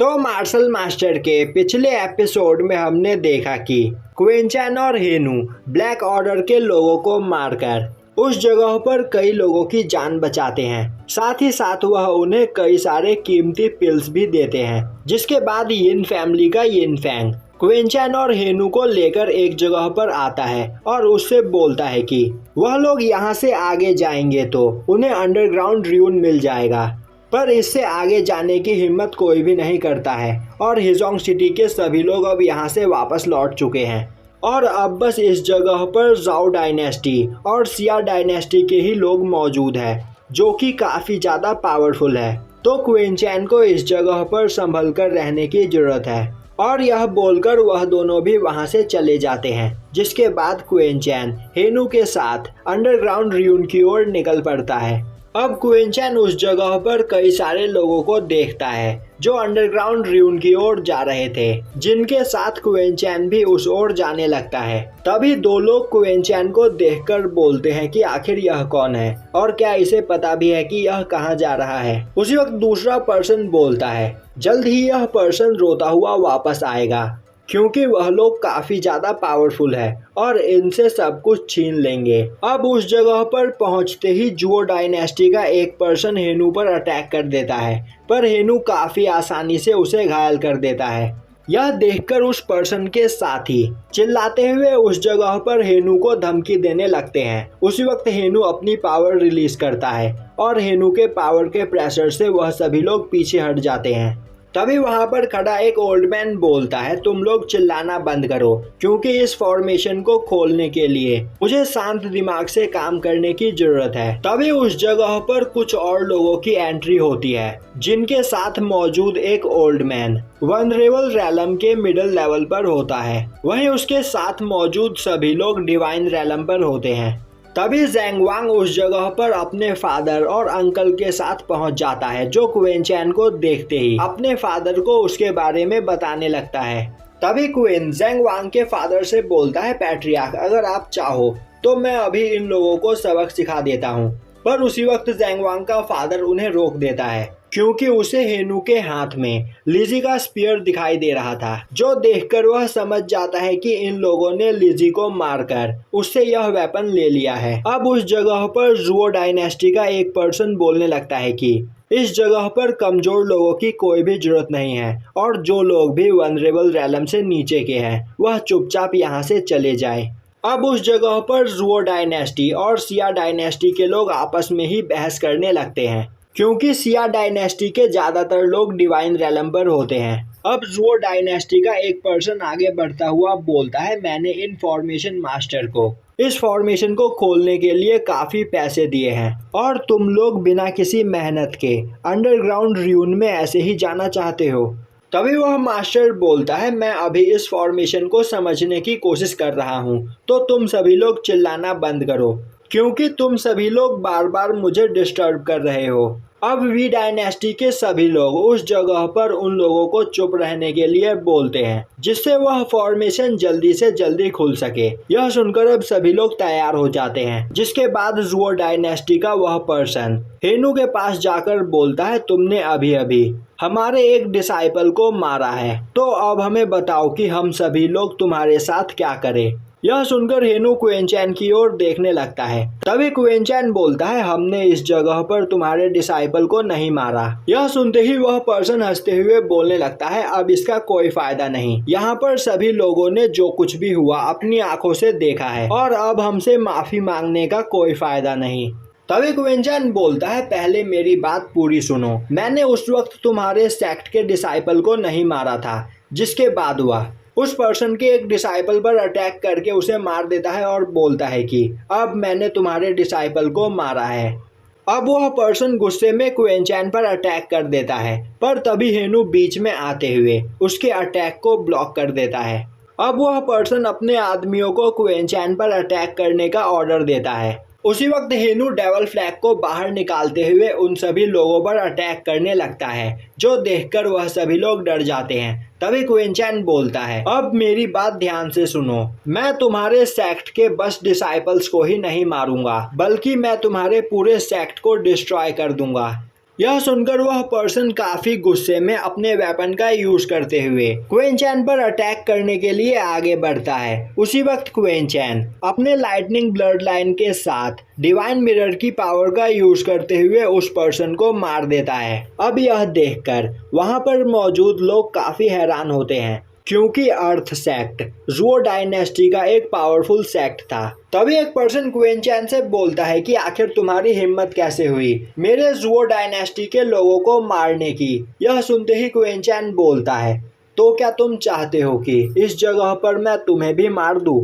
तो martial master के पिछले एपिसोड में हमने देखा कि क्वीन चैन और हेनू ब्लैक ऑर्डर के लोगों को मारकर उस जगह पर कई लोगों की जान बचाते हैं। साथ ही साथ वह उन्हें कई सारे कीमती पिल्स भी देते हैं, जिसके बाद यिन फैमिली का यिन फैंग क्वीन चैन और हेनू को लेकर एक जगह पर आता है और उससे बोलता है कि वह लोग यहाँ से आगे जाएंगे तो उन्हें अंडरग्राउंड र्यून मिल जाएगा। पर इससे आगे जाने की हिम्मत कोई भी नहीं करता है और हिजोंग सिटी के सभी लोग अब यहाँ से वापस लौट चुके हैं और अब बस इस जगह पर जाओ डायनेस्टी और सिया डायनेस्टी के ही लोग मौजूद हैं, जो कि काफ़ी ज़्यादा पावरफुल है। तो क्वीन चैन को इस जगह पर संभल कर रहने की ज़रूरत है और यह बोलकर वह दोनों भी वहां से चले जाते हैं, जिसके बाद क्वीन चैन हेनू के साथ अंडरग्राउंड र्यून की ओर निकल पड़ता है। अब क्वीन चैन उस जगह पर कई सारे लोगों को देखता है जो अंडरग्राउंड र्यून की ओर जा रहे थे, जिनके साथ क्वीन चैन भी उस ओर जाने लगता है। तभी दो लोग क्वीन चैन को देखकर बोलते हैं कि आखिर यह कौन है और क्या इसे पता भी है कि यह कहां जा रहा है। उसी वक्त दूसरा पर्सन बोलता है जल्द ही यह पर्सन रोता हुआ वापस आएगा, क्योंकि वह लोग काफी ज्यादा पावरफुल है और इनसे सब कुछ छीन लेंगे। अब उस जगह पर पहुंचते ही जुओ डायनेस्टी का एक पर्सन हेनू पर अटैक कर देता है, पर हेनू काफी आसानी से उसे घायल कर देता है। यह देखकर उस पर्सन के साथी चिल्लाते हुए उस जगह पर हेनू को धमकी देने लगते हैं। उसी वक्त हेनू अपनी पावर रिलीज करता है और हेनू के पावर के प्रेशर से वह सभी लोग पीछे हट जाते हैं। तभी वहां पर खड़ा एक ओल्ड मैन बोलता है तुम लोग चिल्लाना बंद करो, क्योंकि इस फॉर्मेशन को खोलने के लिए मुझे शांत दिमाग से काम करने की जरूरत है। तभी उस जगह पर कुछ और लोगों की एंट्री होती है, जिनके साथ मौजूद एक ओल्ड मैन वनरेबल रैलम के मिडिल लेवल पर होता है, वहीं उसके साथ मौजूद सभी लोग डिवाइन रैलम पर होते हैं। तभी ज़ैंग वांग उस जगह पर अपने फादर और अंकल के साथ पहुंच जाता है, जो क्वीन चैन को देखते ही अपने फादर को उसके बारे में बताने लगता है। तभी क्वीन ज़ैंग वांग के फादर से बोलता है पैट्रियार्क अगर आप चाहो तो मैं अभी इन लोगों को सबक सिखा देता हूँ। पर उसी वक्त ज़ैंग वांग का फादर उन्हें रोक देता है, क्योंकि उसे हेनू के हाथ में लिजी का स्पीयर दिखाई दे रहा था, जो देखकर वह समझ जाता है कि इन लोगों ने लिजी को मारकर उससे यह वेपन ले लिया है। अब उस जगह पर जुओ डायनेस्टी का एक पर्सन बोलने लगता है कि इस जगह पर कमजोर लोगों की कोई भी जरूरत नहीं है और जो लोग भी वनरेबल रैलम से नीचे के हैं वह चुपचाप यहाँ से चले जाए। अब उस जगह पर जुओ डायनेस्टी और सिया डायनेस्टी के लोग आपस में ही बहस करने लगते हैं, क्योंकि सिया डायनेस्टी के ज्यादातर लोग डिवाइन रैलम पर होते हैं। अब जुओ डायनेस्टी का एक पर्सन आगे बढ़ता हुआ बोलता है मैंने इन फॉर्मेशन मास्टर को इस फॉर्मेशन को खोलने के लिए काफी पैसे दिए हैं और तुम लोग बिना किसी मेहनत के अंडरग्राउंड र्यून में ऐसे ही जाना चाहते हो। तभी वह मास्टर बोलता है मैं अभी इस फॉर्मेशन को समझने की कोशिश कर रहा हूँ, तो तुम सभी लोग चिल्लाना बंद करो, क्योंकि तुम सभी लोग बार बार मुझे डिस्टर्ब कर रहे हो। अब वी डायनेस्टी के सभी लोग उस जगह पर उन लोगों को चुप रहने के लिए बोलते हैं, जिससे वह फॉर्मेशन जल्दी से जल्दी खुल सके। यह सुनकर अब सभी लोग तैयार हो जाते हैं, जिसके बाद जुओ डायनेस्टी का वह पर्सन हेनू के पास जाकर बोलता है तुमने अभी अभी हमारे एक डिसाइपल को मारा है, तो अब हमें बताओ कि हम सभी लोग तुम्हारे साथ क्या करें। यह सुनकर हेनू क्वीन चैन की ओर देखने लगता है। तभी क्वीन चैन बोलता है हमने इस जगह पर तुम्हारे डिसाइपल को नहीं मारा। यह सुनते ही वह पर्सन हंसते हुए बोलने लगता है अब इसका कोई फायदा नहीं, यहाँ पर सभी लोगों ने जो कुछ भी हुआ अपनी आंखों से देखा है और अब हमसे माफी मांगने का कोई फायदा नहीं। तभी क्वीन चैन बोलता है पहले मेरी बात पूरी सुनो, मैंने उस वक्त तुम्हारे सेक्ट के डिसाइपल को नहीं मारा था, जिसके बाद हुआ उस पर्सन के एक डिसाइपल पर अटैक करके उसे मार देता है और बोलता है कि अब मैंने तुम्हारे डिसाइपल को मारा है। अब वह पर्सन गुस्से में क्वीन चैन पर अटैक कर देता है, पर तभी हेनू बीच में आते हुए उसके अटैक को ब्लॉक कर देता है। अब वह पर्सन अपने आदमियों को क्वीन चैन पर अटैक करने का ऑर्डर देता है। उसी वक्त हेनू डेवल फ्लैग को बाहर निकालते हुए उन सभी लोगों पर अटैक करने लगता है, जो देखकर वह सभी लोग डर जाते हैं। तभी क्वीन चैन बोलता है अब मेरी बात ध्यान से सुनो, मैं तुम्हारे सेक्ट के बस डिसाइपल्स को ही नहीं मारूंगा, बल्कि मैं तुम्हारे पूरे सेक्ट को डिस्ट्रॉय कर दूंगा। यह सुनकर वह पर्सन काफी गुस्से में अपने वेपन का यूज करते हुए क्वीन चैन पर अटैक करने के लिए आगे बढ़ता है। उसी वक्त क्वीन चैन अपने लाइटनिंग ब्लड लाइन के साथ डिवाइन मिरर की पावर का यूज करते हुए उस पर्सन को मार देता है। अब यह देखकर वहां पर मौजूद लोग काफी हैरान होते हैं, क्योंकि अर्थ सेक्ट जुओ डायनेस्टी का एक पावरफुल सेक्ट था। तभी एक पर्सन क्वीन चैन से बोलता है कि आखिर तुम्हारी हिम्मत कैसे हुई मेरे जुओ डायनेस्टी के लोगों को मारने की। यह सुनते ही क्वीन चैन बोलता है, तो क्या तुम चाहते हो कि इस जगह पर मैं तुम्हें भी मार दूं?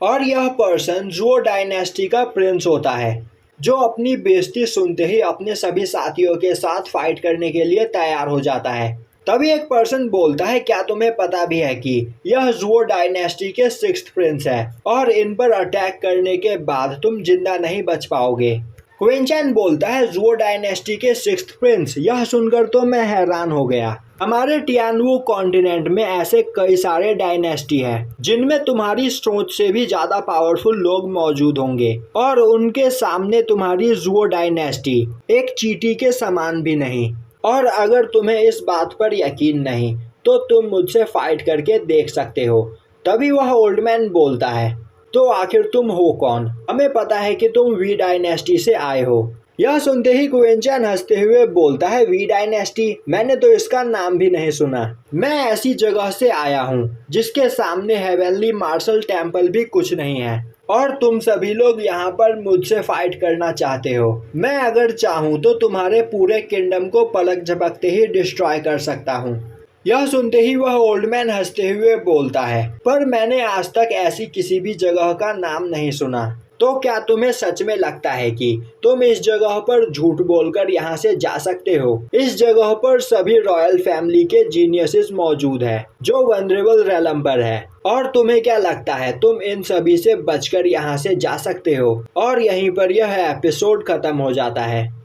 और यह पर्सन जुओ डायनेस्टी का प्रिंस होता है, जो अपनी बेइज्जती सुनते ही अपने सभी साथियों के साथ फाइट करने के लिए तैयार हो जाता है। तभी एक पर्सन बोलता है, क्या तुम्हें पता भी है कि यह जुओ डायनेस्टी के 6th प्रिंस है और इन पर अटैक करने के बाद तुम जिंदा नहीं बच पाओगे। क्वीन चैन बोलता है, जुओ डायनेस्टी के 6th प्रिंस? यह सुनकर तो मैं हैरान हो गया। हमारे टियानवू कॉन्टिनेंट में ऐसे कई सारे डायनेस्टी हैं जिनमें तुम्हारी सोच से भी ज्यादा पावरफुल लोग मौजूद होंगे, और उनके सामने तुम्हारी जुओ डायनेस्टी एक चींटी के समान भी नहीं। और अगर तुम्हें इस बात पर यकीन नहीं तो तुम मुझसे फाइट करके देख सकते हो। तभी वह ओल्ड मैन बोलता है, तो आखिर तुम हो कौन? हमें पता है कि तुम वी डायनेस्टी से आए हो। यह सुनते ही क्वीन चैन हंसते हुए बोलता है, वी डायनेस्टी? मैंने तो इसका नाम भी नहीं सुना। मैं ऐसी जगह से आया हूँ जिसके सामने हेवनली मार्शल टेम्पल भी कुछ नहीं है, और तुम सभी लोग यहाँ पर मुझसे फाइट करना चाहते हो। मैं अगर चाहूँ तो तुम्हारे पूरे किंगडम को पलक झपकते ही डिस्ट्रॉय कर सकता हूँ। यह सुनते ही वह ओल्ड मैन हंसते हुए बोलता है, पर मैंने आज तक ऐसी किसी भी जगह का नाम नहीं सुना। तो क्या तुम्हें सच में लगता है कि तुम इस जगह पर झूठ बोलकर यहाँ से जा सकते हो? इस जगह पर सभी रॉयल फैमिली के जीनियसेस मौजूद है जो वनरेबल रेलम पर है, और तुम्हें क्या लगता है तुम इन सभी से बचकर यहाँ से जा सकते हो? और यहीं पर यह एपिसोड खत्म हो जाता है।